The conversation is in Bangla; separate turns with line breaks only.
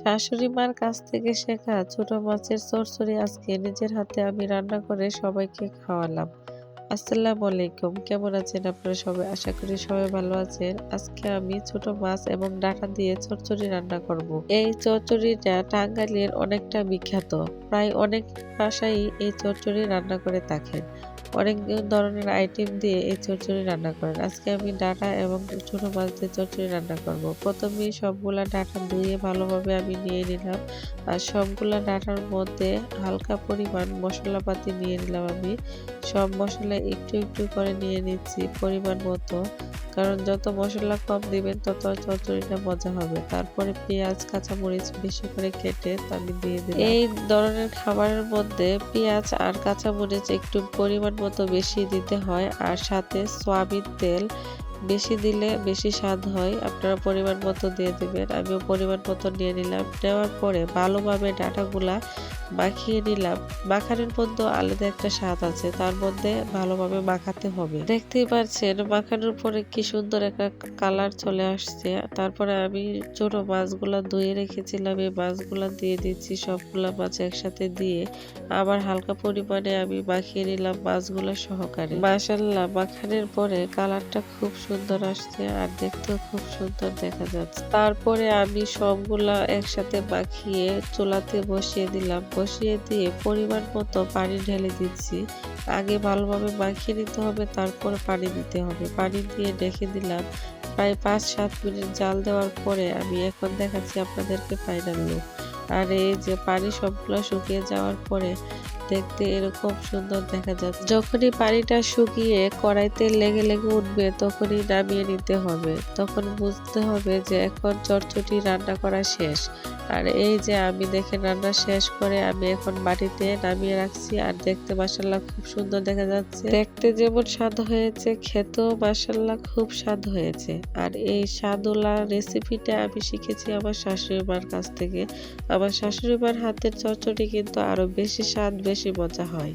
শাশুড়ি মার কাছ থেকে শেখা ছোট মাছের চচ্চড়ি আজকে নিজের হাতে আমি রান্না করে সবাইকে খাওয়ালাম। আসসালামু আলাইকুম, কেমন আছেন আপনারা সবাই? আশা করি সবাই ভালো আছেন। আজকে আমি ছোট মাছ এবং ডাঁটা দিয়ে চচ্চড়ি রান্না করব। এই চচ্চড়িটা টাঙ্গাইলের অনেকটা বিখ্যাত। প্রায় অনেক বাসায়ই এই চচ্চড়ি রান্না করে থাকেন। অনেক ধরনের আইটেম দিয়ে এই চচ্চড়ি রান্না করেন। আজকে আমি ডাঁটা এবং ছোট মাছ দিয়ে চচ্চড়ি রান্না করব। প্রথমেই সবগুলা ডাঁটা ধুয়ে ভালোভাবে আমি নিয়ে নিলাম। আর সবগুলা ডাঁটার মধ্যে হালকা পরিমাণ মশলাপাতি নিয়ে নিলাম আমি। সব মসলা একটু একটু করে নিয়ে নিচ্ছি পরিমাণ মতো, কারণ যত মশলা কম দিবেন তত চচ্চড়িটা মজা হবে। তারপরে পেঁয়াজ কাঁচামরিচ বেশি করে কেটে আমি দিয়ে দিলাম। এই ধরনের খাবারের মধ্যে পেঁয়াজ আর কাঁচামরিচ একটু পরিমাণ মতো বেশি দিতে হয়, আর সাথে সয়াবিন তেল বেশি দিলে বেশি স্বাদ হয়। আপনারা পরিমাণ মতো দিয়ে দিবেন। আমিও পরিমাণ মতো নিয়ে নিলাম। নেওয়ার পরে ভালোভাবে ডাঁটাগুলা মাখিয়ে নিলাম। মাখানোর মধ্যে আলাদা একটা স্বাদ আছে, তার মধ্যে ভালোভাবে মাখাতে হবে। দেখতেই পাচ্ছেন মাখানোর পরে কি সুন্দর একটা কালার চলে আসছে। তারপরে আমি ছোট মাছগুলা ধুয়ে রেখেছিলাম, এই মাছগুলা দিয়ে দিচ্ছি। সবগুলা মাছ একসাথে দিয়ে আবার হালকা পরিমাণে আমি মাখিয়ে নিলাম মাছগুলা সহকারে। মাশাআল্লাহ, মাখানোর পরে কালারটা খুব সুন্দর আসছে আর দেখতেও খুব সুন্দর দেখা যাচ্ছে। তারপরে আমি সবগুলা একসাথে মাখিয়ে চুলাতে বসিয়ে দিলাম। বসিয়ে দিয়ে পরিমাণ মতো পানি ঢেলে দিচ্ছি। আগে ভালোভাবে মাখিয়ে নিতে হবে, তারপরে পানি দিতে হবে। পানি দিয়ে ঢেকে দিলাম। প্রায় ৫-৭ মিনিট জাল দেওয়ার পরে আমি এখন দেখাচ্ছি আপনাদেরকে ফাইনাল লুক। আর এই যে পানি সবগুলো শুকিয়ে যাওয়ার পরে দেখতে এরকম সুন্দর দেখা যাচ্ছে। যখনই পানিটা শুকিয়ে কড়াইতে লেগে লেগে উঠবে তখনই নামিয়ে নিতে হবে। তখন বুঝতে হবে যে এখন চচ্চড়ি রান্না করা শেষ। আর এই যে আমি দেখেন রান্না শেষ করে আমি এখন বাটিতে নামিয়ে রাখছি। আর দেখতে মাশাআল্লাহ খুব সুন্দর দেখা যাচ্ছে। দেখতে যেমন স্বাদ হয়েছে, খেতেও মাশাআল্লাহ খুব স্বাদ হয়েছে। আর এই স্বাদওয়ালা রেসিপিটা আমি শিখেছি আমার শাশুড়ি মার কাছ থেকে। আমার শাশুড়ি মার হাতের চচ্চড়ি কিন্তু আরো বেশি স্বাদ, বেশি মজা হয়।